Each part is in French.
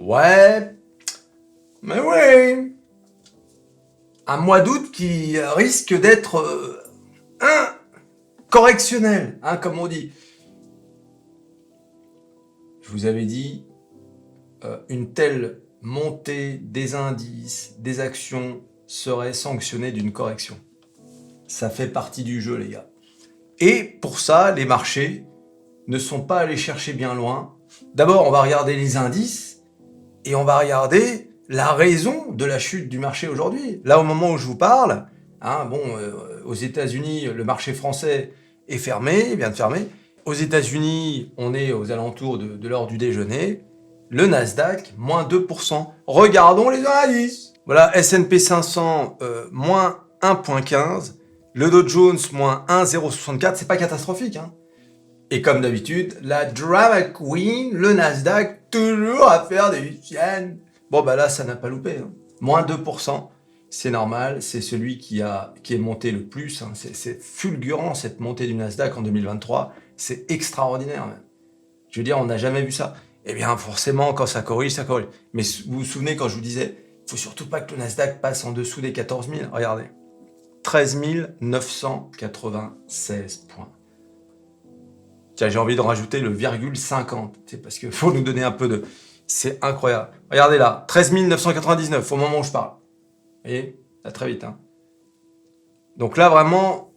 Ouais, mais oui. Un mois d'août qui risque d'être correctionnel, comme on dit. Je vous avais dit, une telle montée des indices, des actions serait sanctionnée d'une correction. Ça fait partie du jeu, les gars. Et pour ça, les marchés ne sont pas allés chercher bien loin. D'abord, on va regarder les indices et on va regarder la raison de la chute du marché aujourd'hui. Là, au moment où je vous parle, aux États-Unis, le marché français est fermé, vient de fermer. Aux États-Unis, on est aux alentours de l'heure du déjeuner. Le Nasdaq, moins 2%. Regardons les indices. Voilà, S&P 500, moins 1,15. Le Dow Jones, moins 1,064. C'est pas catastrophique, hein. Et comme d'habitude, la drama queen, le Nasdaq, toujours à faire des siennes. Bon, bah là, ça n'a pas loupé, hein. Moins 2%. C'est normal, c'est celui qui est monté le plus, hein. C'est fulgurant, cette montée du Nasdaq en 2023. C'est extraordinaire, même. Je veux dire, on n'a jamais vu ça. Eh bien, forcément, quand ça corrige, ça corrige. Mais vous vous souvenez quand je vous disais, il faut surtout pas que le Nasdaq passe en dessous des 14 000. Regardez, 13 996 points. Tiens, j'ai envie de rajouter le virgule 50. C'est parce qu'il faut nous donner un peu de... C'est incroyable. Regardez là, 13 999 au moment où je parle. Vous voyez, ça va très vite, hein. Donc là, vraiment,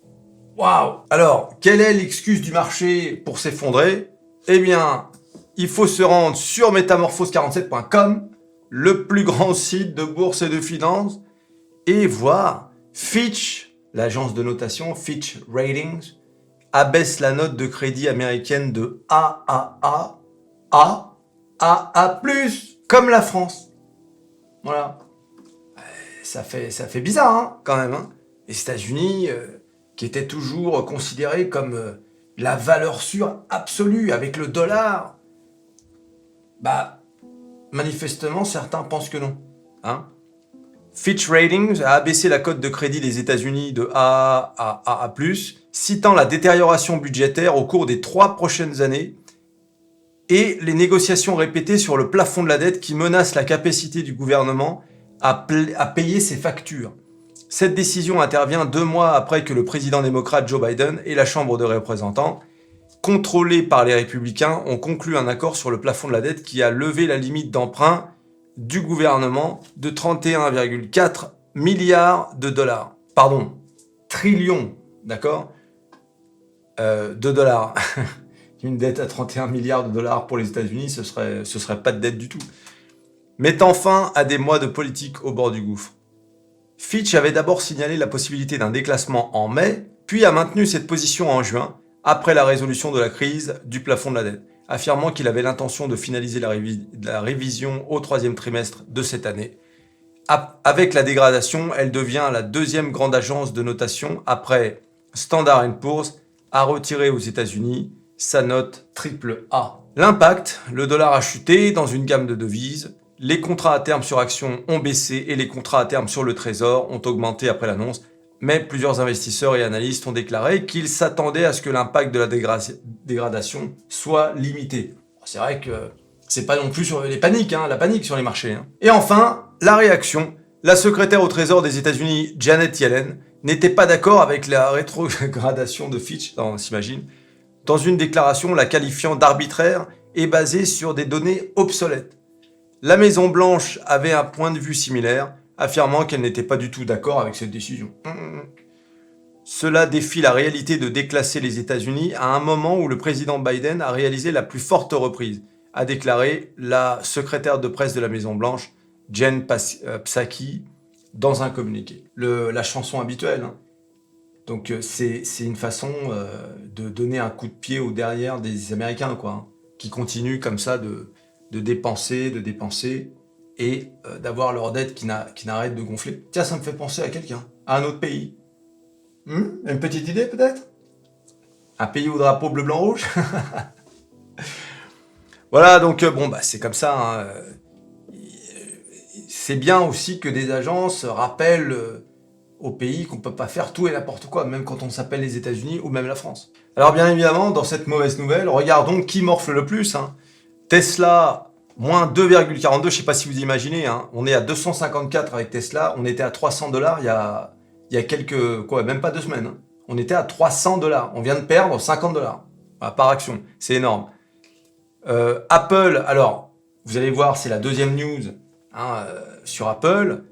waouh. Alors, quelle est l'excuse du marché pour s'effondrer? Eh bien, il faut se rendre sur metamorphose47.com, le plus grand site de bourse et de finance, et voir Fitch, l'agence de notation, Fitch Ratings, abaisse la note de crédit américaine de AAA à AA+, comme la France. Voilà. Ça fait bizarre, hein, quand même, hein. Les États-Unis, qui étaient toujours considérés comme la valeur sûre absolue avec le dollar, bah, manifestement, certains pensent que non, hein. Fitch Ratings a abaissé la cote de crédit des États-Unis de A à AA+, citant la détérioration budgétaire au cours des 3 prochaines années et les négociations répétées sur le plafond de la dette qui menacent la capacité du gouvernement à payer ses factures. Cette décision intervient 2 mois après que le président démocrate Joe Biden et la Chambre des représentants, contrôlés par les républicains, ont conclu un accord sur le plafond de la dette qui a levé la limite d'emprunt du gouvernement de 31,4 milliards de dollars. Pardon, trillions, d'accord, de dollars. Une dette à 31 milliards de dollars pour les États-Unis, ce serait pas de dette du tout. Mettant fin à des mois de politique au bord du gouffre. Fitch avait d'abord signalé la possibilité d'un déclassement en mai, puis a maintenu cette position en juin, après la résolution de la crise du plafond de la dette, affirmant qu'il avait l'intention de finaliser la révision au 3e trimestre de cette année. Avec la dégradation, elle devient la 2e grande agence de notation après Standard & Poor's, à retirer aux États-Unis sa note AAA. L'impact, le dollar a chuté dans une gamme de devises, les contrats à terme sur actions ont baissé et les contrats à terme sur le trésor ont augmenté après l'annonce, mais plusieurs investisseurs et analystes ont déclaré qu'ils s'attendaient à ce que l'impact de la dégradation soit limité. C'est vrai que c'est pas non plus sur la panique sur les marchés, hein. Et enfin, la réaction. La secrétaire au trésor des États-Unis, Janet Yellen, n'était pas d'accord avec la rétrogradation de Fitch, on s'imagine, dans une déclaration la qualifiant d'arbitraire et basée sur des données obsolètes. La Maison-Blanche avait un point de vue similaire, affirmant qu'elle n'était pas du tout d'accord avec cette décision. Cela défie la réalité de déclasser les États-Unis à un moment où le président Biden a réalisé la plus forte reprise, a déclaré la secrétaire de presse de la Maison-Blanche, Jen Psaki, dans un communiqué. La chanson habituelle, hein. Donc c'est une façon de donner un coup de pied au derrière des Américains, quoi, hein, qui continuent comme ça de dépenser et d'avoir leur dette qui n'arrête de gonfler. Tiens, ça me fait penser à quelqu'un, à un autre pays. Une petite idée peut-être? Un pays au drapeau bleu, blanc, rouge. Voilà, donc c'est comme ça, hein. C'est bien aussi que des agences rappellent au pays qu'on peut pas faire tout et n'importe quoi, même quand on s'appelle les États-Unis ou même la France. Alors bien évidemment, dans cette mauvaise nouvelle, regardons qui morfle le plus, hein. Tesla Moins 2,42, je ne sais pas si vous imaginez, hein, on est à 254 avec Tesla, on était à 300 $ il y a quelques, même pas 2 semaines. Hein. On était à 300 $, on vient de perdre 50 $ par action, c'est énorme. Apple, alors, vous allez voir, c'est la deuxième news hein, sur Apple,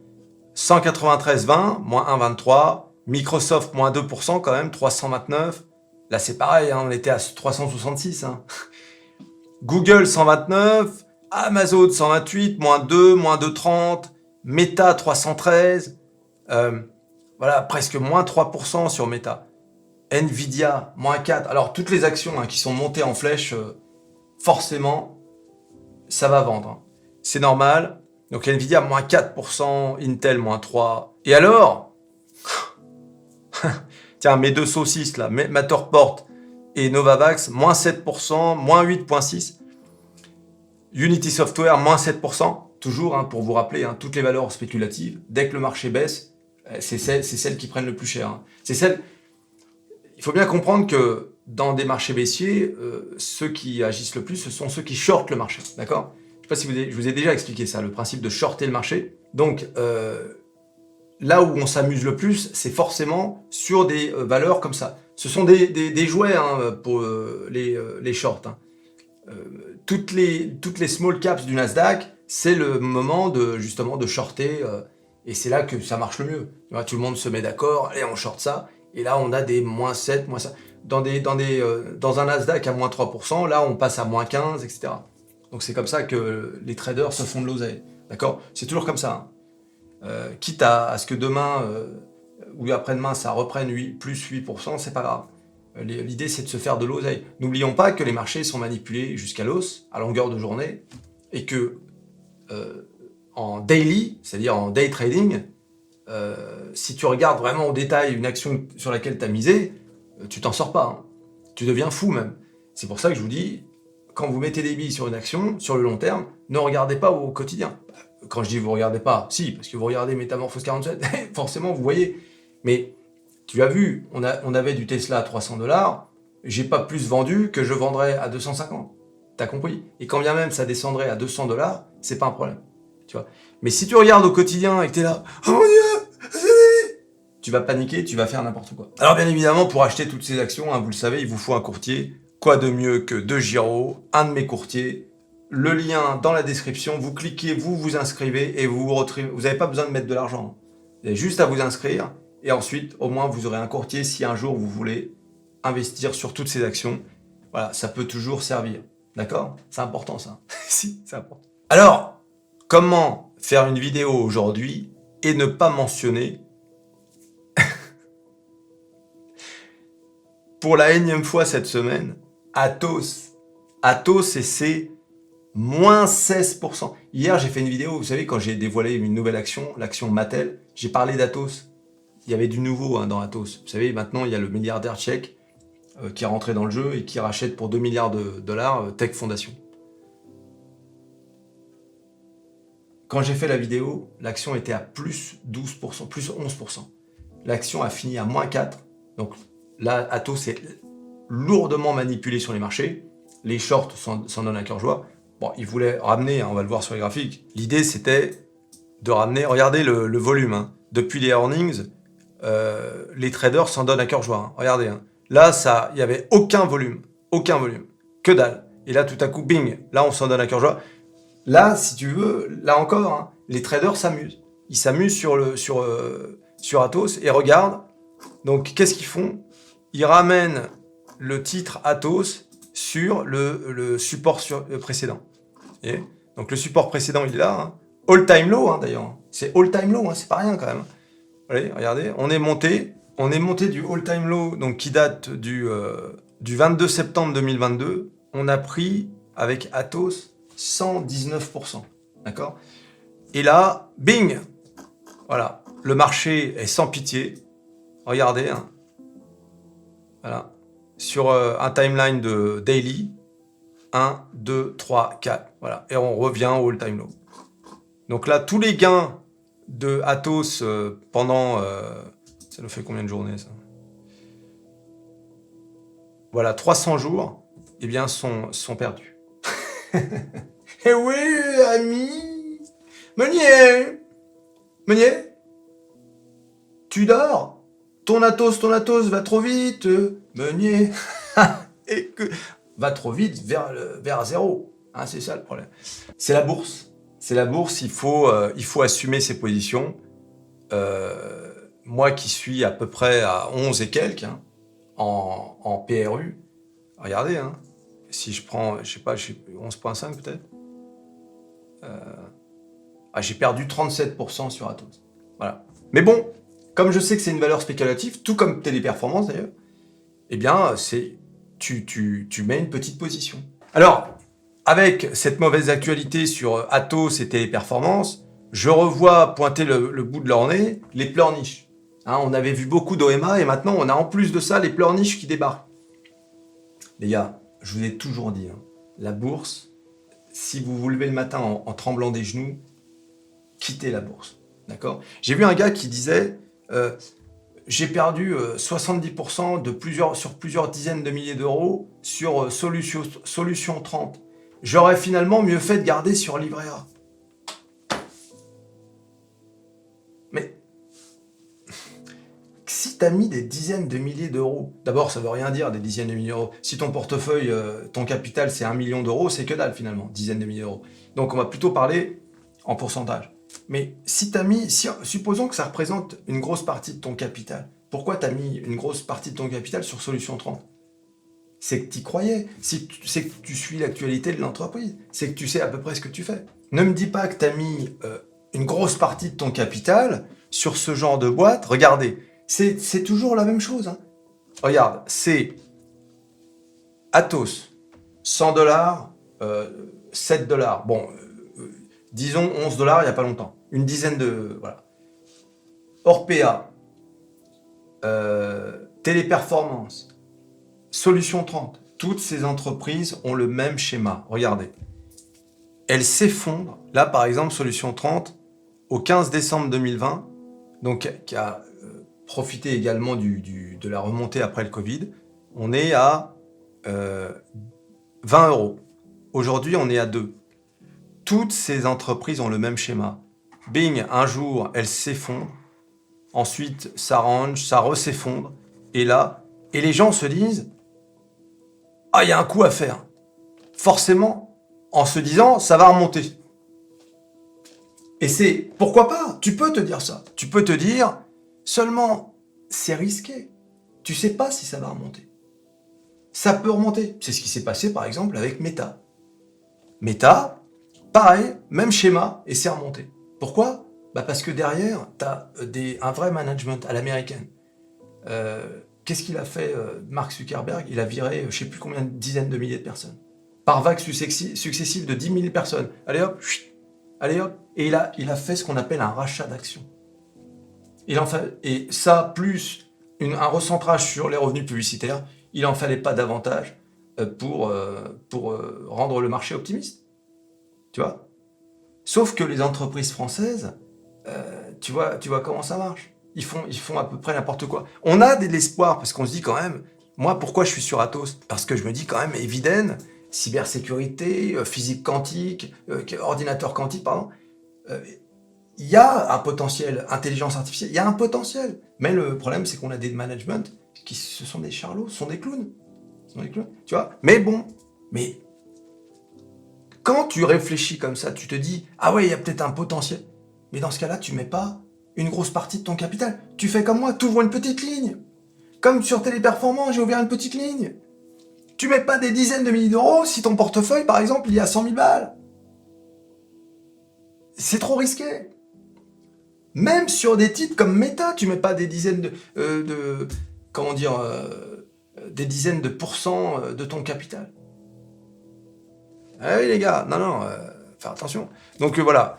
193,20, moins 1,23, Microsoft, moins 2% quand même, 329, là c'est pareil, hein, on était à 366. Hein. Google, 129, Amazon 128, moins 2, moins 2,30, Meta 313, voilà, presque moins 3% sur Meta. Nvidia, moins 4. Alors, toutes les actions hein, qui sont montées en flèche, forcément, ça va vendre. Hein. C'est normal. Donc, Nvidia, moins 4%, Intel, moins 3. Et alors, tiens, mes deux saucisses, là, Matterport et Novavax, moins 7%, moins 8,6%. Unity Software, moins 7%, toujours, hein, pour vous rappeler, hein, toutes les valeurs spéculatives, dès que le marché baisse, c'est celles qui prennent le plus cher. Hein. Il faut bien comprendre que dans des marchés baissiers, ceux qui agissent le plus, ce sont ceux qui shortent le marché, d'accord ? Je ne sais pas si je vous ai déjà expliqué ça, le principe de shorter le marché. Donc, là où on s'amuse le plus, c'est forcément sur des valeurs comme ça. Ce sont des jouets hein, pour les shorts. Hein. Toutes les small caps du Nasdaq, c'est le moment justement de shorter, et c'est là que ça marche le mieux. Tout le monde se met d'accord, allez on short ça, et là on a des moins 7, moins 5. Dans un Nasdaq à moins 3%, là on passe à moins 15, etc. Donc c'est comme ça que les traders se font de l'oseille. D'accord ? C'est toujours comme ça. Hein. Quitte à ce que demain ou après-demain ça reprenne plus 8%, c'est pas grave. L'idée, c'est de se faire de l'oseille. N'oublions pas que les marchés sont manipulés jusqu'à l'os, à longueur de journée, et que en daily, c'est-à-dire en day trading, si tu regardes vraiment au détail une action sur laquelle tu as misé, tu t'en sors pas. Hein. Tu deviens fou même. C'est pour ça que je vous dis, quand vous mettez des billes sur une action, sur le long terme, ne regardez pas au quotidien. Quand je dis vous regardez pas, si, parce que vous regardez Métamorphose 47, forcément vous voyez. Mais tu as vu, on avait du Tesla à 300 $, j'ai pas plus vendu que je vendrais à 250. T'as compris ? Et quand bien même ça descendrait à 200 $, c'est pas un problème. Tu vois ? Mais si tu regardes au quotidien et que t'es là, oh mon Dieu, tu vas paniquer, tu vas faire n'importe quoi. Alors bien évidemment, pour acheter toutes ces actions, hein, vous le savez, il vous faut un courtier. Quoi de mieux que De Giro, un de mes courtiers. Le lien dans la description, vous cliquez, vous vous inscrivez et vous n'avez pas besoin de mettre de l'argent. Vous avez juste à vous inscrire. Et ensuite, au moins, vous aurez un courtier si un jour vous voulez investir sur toutes ces actions. Voilà, ça peut toujours servir. D'accord ? C'est important ça. Si, c'est important. Alors, comment faire une vidéo aujourd'hui et ne pas mentionner, pour la énième fois cette semaine, Atos. Atos et c'est moins 16%. Hier, j'ai fait une vidéo, vous savez, quand j'ai dévoilé une nouvelle action, l'action Mattel, j'ai parlé d'Atos. Il y avait du nouveau hein, dans Atos. Vous savez, maintenant, il y a le milliardaire tchèque qui est rentré dans le jeu et qui rachète pour 2 milliards de dollars Tech Foundation. Quand j'ai fait la vidéo, l'action était à plus 12%, plus 11%. L'action a fini à moins 4%. Donc là, Atos est lourdement manipulé sur les marchés. Les shorts s'en donnent à cœur joie. Bon, ils voulaient ramener, hein, on va le voir sur les graphiques. L'idée, c'était de ramener, regardez le volume. Hein. Depuis les earnings, les traders s'en donnent à cœur joie. Hein. Regardez, hein. Là, il n'y avait aucun volume, que dalle. Et là, tout à coup, bing, là, on s'en donne à cœur joie. Là, si tu veux, là encore, hein, les traders s'amusent. Ils s'amusent sur Atos et regardent. Donc, qu'est-ce qu'ils font ? Ils ramènent le titre Atos sur le support précédent. Et donc, le support précédent, il est là. Hein. All time low, hein, d'ailleurs. C'est all time low, hein, c'est pas rien quand même. Allez, regardez, on est monté du all time low, donc qui date du 22 septembre 2022. On a pris avec Atos 119%. D'accord ? Et là, bing ! Voilà, le marché est sans pitié. Regardez, hein. Voilà, sur un timeline de daily, 1, 2, 3, 4. Voilà, et on revient au all time low. Donc là, tous les gains de Atos pendant... ça nous fait combien de journées, ça ? Voilà, 300 jours, eh bien, sont perdus. Eh oui, ami. Meunier, tu dors? Ton Athos va trop vite. Meunier. Et que va trop vite vers zéro. Hein, c'est ça le problème. C'est la bourse. C'est la bourse, il faut assumer ses positions. Moi qui suis à peu près à 11 et quelques hein, en PRU, regardez, hein, si je prends, je sais pas, 11,5 peut-être, j'ai perdu 37% sur Atos. Voilà. Mais bon, comme je sais que c'est une valeur spéculative, tout comme Téléperformance d'ailleurs, eh bien, tu mets une petite position. Alors, avec cette mauvaise actualité sur Atos et Téléperformance, je revois pointer le bout de leur nez les pleurniches. Hein, on avait vu beaucoup d'OMA et maintenant on a en plus de ça les pleurniches qui débarquent. Les gars, je vous ai toujours dit, hein, la bourse, si vous vous levez le matin en tremblant des genoux, quittez la bourse. D'accord ? J'ai vu un gars qui disait j'ai perdu 70% sur plusieurs dizaines de milliers d'euros sur Solution 30. J'aurais finalement mieux fait de garder sur Livret A. Mais si tu as mis des dizaines de milliers d'euros, d'abord ça veut rien dire des dizaines de milliers d'euros. Si ton portefeuille, ton capital c'est 1 million d'euros, c'est que dalle finalement, dizaines de milliers d'euros. Donc on va plutôt parler en pourcentage. Mais si tu as mis, supposons que ça représente une grosse partie de ton capital, pourquoi tu as mis une grosse partie de ton capital sur Solution 30 ? C'est que tu y croyais, c'est que tu suis l'actualité de l'entreprise, c'est que tu sais à peu près ce que tu fais. Ne me dis pas que tu as mis une grosse partie de ton capital sur ce genre de boîte. Regardez, c'est toujours la même chose. Hein. Regarde, c'est Atos, 100 $, 7 $. Bon, disons 11 $ il n'y a pas longtemps. Une dizaine de... Voilà. Orpea, Téléperformance, Solution 30. Toutes ces entreprises ont le même schéma. Regardez. Elles s'effondrent. Là, par exemple, Solution 30, au 15 décembre 2020, donc qui a profité également de la remontée après le Covid, on est à 20 €. Aujourd'hui, on est à 2. Toutes ces entreprises ont le même schéma. Bing, un jour, elles s'effondrent. Ensuite, ça range, ça re-s'effondre. Et les gens se disent « Ah, il y a un coup à faire ». Forcément, en se disant « Ça va remonter ». Et c'est, pourquoi pas ? Tu peux te dire ça. Tu peux te dire, seulement, c'est risqué. Tu sais pas si ça va remonter. Ça peut remonter. C'est ce qui s'est passé, par exemple, avec Meta. Meta, pareil, même schéma, et c'est remonté. Pourquoi ? Parce que derrière, tu as un vrai management à l'américaine. Qu'est-ce qu'il a fait, Mark Zuckerberg ? Il a viré, je ne sais plus combien de dizaines de milliers de personnes. Par vagues successives de 10 000 personnes. Allez hop, et il a fait ce qu'on appelle un rachat d'actions. Et ça, plus un recentrage sur les revenus publicitaires, il n'en fallait pas davantage pour rendre le marché optimiste. Tu vois ? Sauf que les entreprises françaises, tu vois comment ça marche. Ils font à peu près n'importe quoi. On a de l'espoir, parce qu'on se dit quand même, moi, pourquoi je suis sur Atos ? Parce que je me dis quand même, Eviden, cybersécurité, physique quantique, ordinateur quantique, pardon, il y a un potentiel, intelligence artificielle, il y a un potentiel. Mais le problème, c'est qu'on a des managements ce sont des charlots, ce sont des clowns. Tu vois ? Mais bon, quand tu réfléchis comme ça, tu te dis « Ah ouais, il y a peut-être un potentiel ». Mais dans ce cas-là, tu mets pas une grosse partie de ton capital. Tu fais comme moi, tu ouvres une petite ligne. Comme sur Téléperformance, j'ai ouvert une petite ligne. Tu mets pas des dizaines de milliers d'euros si ton portefeuille, par exemple, il est à 100 000 balles. C'est trop risqué. Même sur des titres comme Meta, tu mets pas des dizaines des dizaines de pourcents de ton capital. Ah oui les gars, non, faire attention. Donc voilà.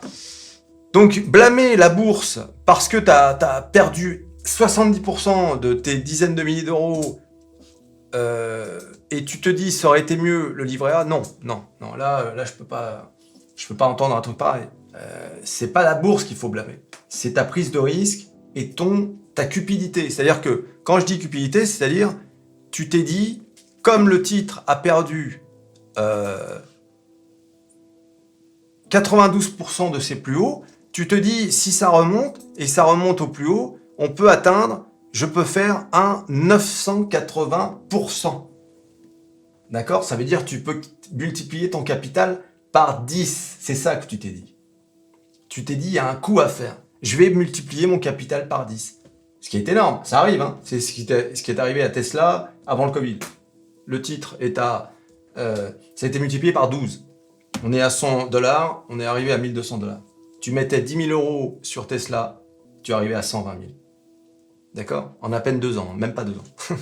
Donc blâmer la bourse parce que t'as perdu 70% de tes dizaines de milliers d'euros et tu te dis ça aurait été mieux le livret A, non, là je peux pas entendre un truc pareil. C'est pas la bourse qu'il faut blâmer, c'est ta prise de risque et ta cupidité. C'est-à-dire que quand je dis cupidité, c'est-à-dire tu t'es dit comme le titre a perdu 92% de ses plus hauts, tu te dis, si ça remonte, et ça remonte au plus haut, on peut atteindre, je peux faire un 980%. D'accord? Ça veut dire que tu peux multiplier ton capital par 10. C'est ça que tu t'es dit. Tu t'es dit, il y a un coup à faire. Je vais multiplier mon capital par 10. Ce qui est énorme, ça arrive. Hein. C'est ce qui est arrivé à Tesla avant le Covid. Le titre est ça a été multiplié par 12. On est à $100, on est arrivé à $1200. Tu mettais 10 000 euros sur Tesla, tu es arrivé à 120 000. D'accord? En à peine 2 ans, même pas 2 ans.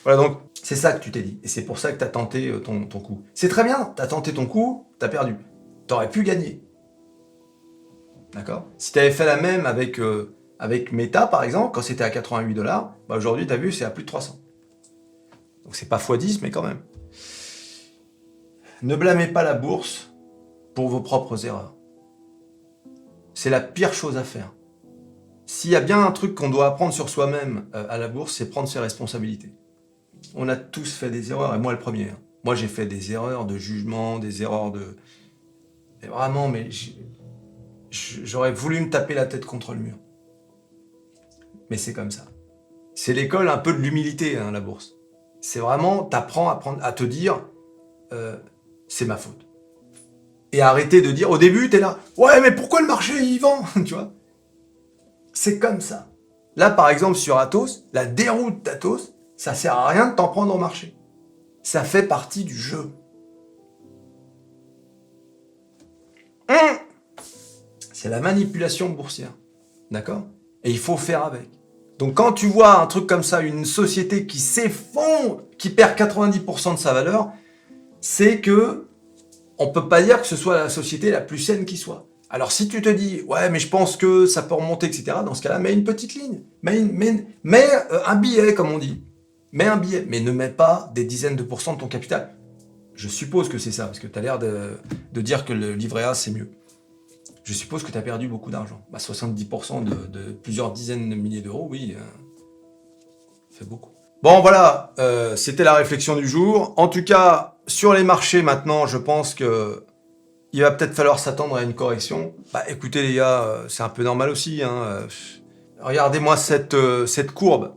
Voilà, donc c'est ça que tu t'es dit. Et c'est pour ça que tu as tenté ton coup. C'est très bien, tu as tenté ton coup, tu as perdu. Tu aurais pu gagner. D'accord? Si tu avais fait la même avec Meta, par exemple, quand c'était à $88, bah aujourd'hui, tu as vu, c'est à plus de 300. Donc c'est pas x10, mais quand même. Ne blâmez pas la bourse pour vos propres erreurs. C'est la pire chose à faire. S'il y a bien un truc qu'on doit apprendre sur soi-même à la bourse, c'est prendre ses responsabilités. On a tous fait des erreurs, et moi le premier. Hein. Moi j'ai fait des erreurs de jugement, des erreurs de... Et vraiment, mais j'aurais voulu me taper la tête contre le mur. Mais c'est comme ça. C'est l'école un peu de l'humilité, hein, la bourse. C'est vraiment, t'apprends à te dire, c'est ma faute. Et arrêter de dire, au début, t'es là, ouais, mais pourquoi le marché, il vend? Tu vois? C'est comme ça. Là, par exemple, sur Atos, la déroute d'Atos, ça sert à rien de t'en prendre au marché. Ça fait partie du jeu. C'est la manipulation boursière. D'accord? Et il faut faire avec. Donc quand tu vois un truc comme ça, une société qui s'effondre, qui perd 90% de sa valeur, c'est que on peut pas dire que ce soit la société la plus saine qui soit. Alors si tu te dis, ouais, mais je pense que ça peut remonter, etc., dans ce cas-là, mets une petite ligne. Mets un billet, comme on dit. Mets un billet, mais ne mets pas des dizaines de pourcents de ton capital. Je suppose que c'est ça, parce que tu as l'air de dire que le livret A, c'est mieux. Je suppose que tu as perdu beaucoup d'argent. 70% de plusieurs dizaines de milliers d'euros, oui, fait beaucoup. Bon, voilà, c'était la réflexion du jour. En tout cas, sur les marchés, maintenant, je pense que il va peut-être falloir s'attendre à une correction. Écoutez, les gars, c'est un peu normal aussi. Hein. Regardez-moi cette courbe.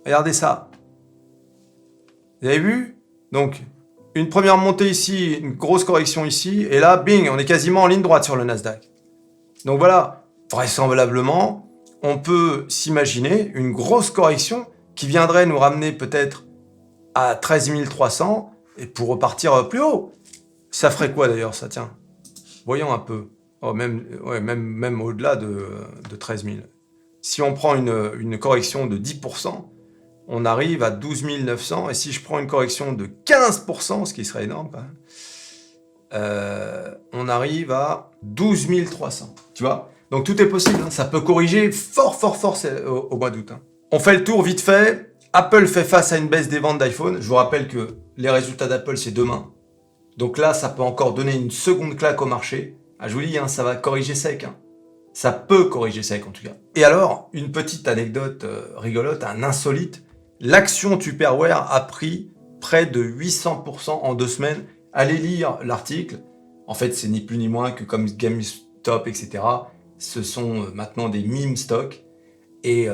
Regardez ça. Vous avez vu? Donc, une première montée ici, une grosse correction ici, et là, bing, on est quasiment en ligne droite sur le Nasdaq. Donc voilà, vraisemblablement, on peut s'imaginer une grosse correction qui viendrait nous ramener peut-être à 13 300 et pour repartir plus haut. Ça ferait quoi d'ailleurs, ça? Tiens, voyons un peu. Oh, même au-delà de 13 000. Si on prend une correction de 10%, on arrive à 12 900. Et si je prends une correction de 15%, ce qui serait énorme, on arrive à 12 300. Tu vois? Donc tout est possible. Hein. Ça peut corriger fort au mois d'août. Hein. On fait le tour vite fait. Apple fait face à une baisse des ventes d'iPhone. Je vous rappelle que les résultats d'Apple, c'est demain. Donc là, ça peut encore donner une seconde claque au marché. Je vous dis, hein, ça va corriger sec. Hein. Ça peut corriger sec en tout cas. Et alors, une petite anecdote rigolote, un insolite. L'action Tupperware a pris près de 800% en 2 semaines. Allez lire l'article. En fait, c'est ni plus ni moins que comme GameStop, etc. Ce sont maintenant des meme stocks. Et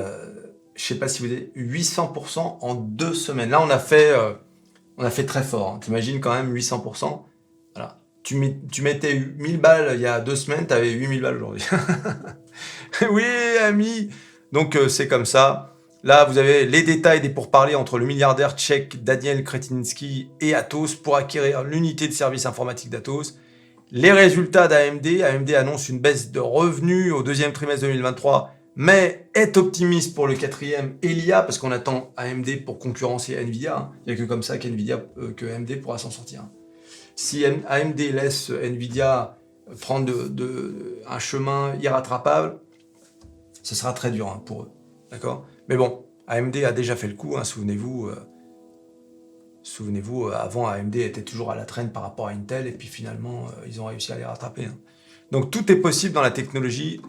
je sais pas si vous avez 800% en 2 semaines. Là, on a fait très fort. Hein. T'imagines quand même 800%. Voilà. Tu mettais 1000 balles il y a 2 semaines, tu avais 8000 balles aujourd'hui. Oui, ami. Donc, c'est comme ça. Là, vous avez les détails des pourparlers entre le milliardaire tchèque Daniel Kretinsky et Atos pour acquérir l'unité de service informatique d'Atos. Les résultats d'AMD. AMD annonce une baisse de revenus au 2e trimestre 2023, mais est optimiste pour le 4e et l'IA, parce qu'on attend AMD pour concurrencer Nvidia. Hein. Il n'y a que comme ça que AMD pourra s'en sortir. Hein. Si AMD laisse Nvidia prendre un chemin irrattrapable, ce sera très dur hein, pour eux. D'accord ? Mais bon, AMD a déjà fait le coup, hein, souvenez-vous, avant AMD était toujours à la traîne par rapport à Intel, et puis finalement, ils ont réussi à les rattraper. Hein. Donc tout est possible dans la technologie,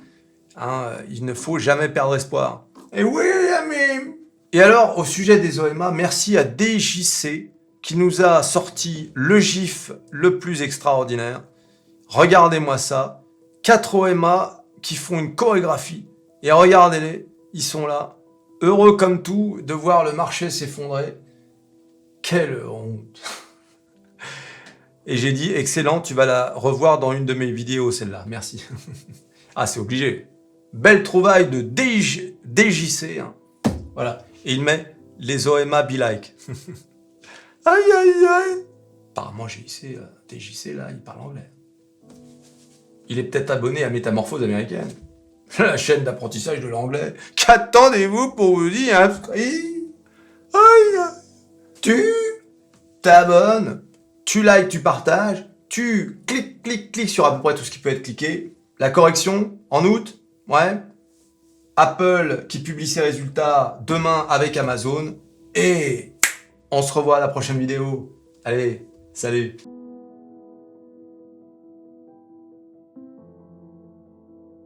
hein, il ne faut jamais perdre espoir. Et oui, ami. Et alors, au sujet des OMA, merci à DJC, qui nous a sorti le gif le plus extraordinaire. Regardez-moi ça. 4 OMA qui font une chorégraphie. Et regardez-les, ils sont là, heureux comme tout de voir le marché s'effondrer. Quelle honte. Et j'ai dit, excellent, tu vas la revoir dans une de mes vidéos, celle-là. Merci. Ah, c'est obligé. Belle trouvaille de DJC. Hein. Voilà. Et il met les OMA be like. Aïe, aïe, aïe. Apparemment, DJC, là, il parle anglais. Il est peut-être abonné à Métamorphose américaine. La chaîne d'apprentissage de l'anglais. Qu'attendez-vous pour vous y inscrire? Aïe, aïe. Tu t'abonnes, tu likes, tu partages, tu cliques sur à peu près tout ce qui peut être cliqué. La correction, en août, ouais. Apple qui publie ses résultats demain avec Amazon. Et on se revoit à la prochaine vidéo. Allez, salut.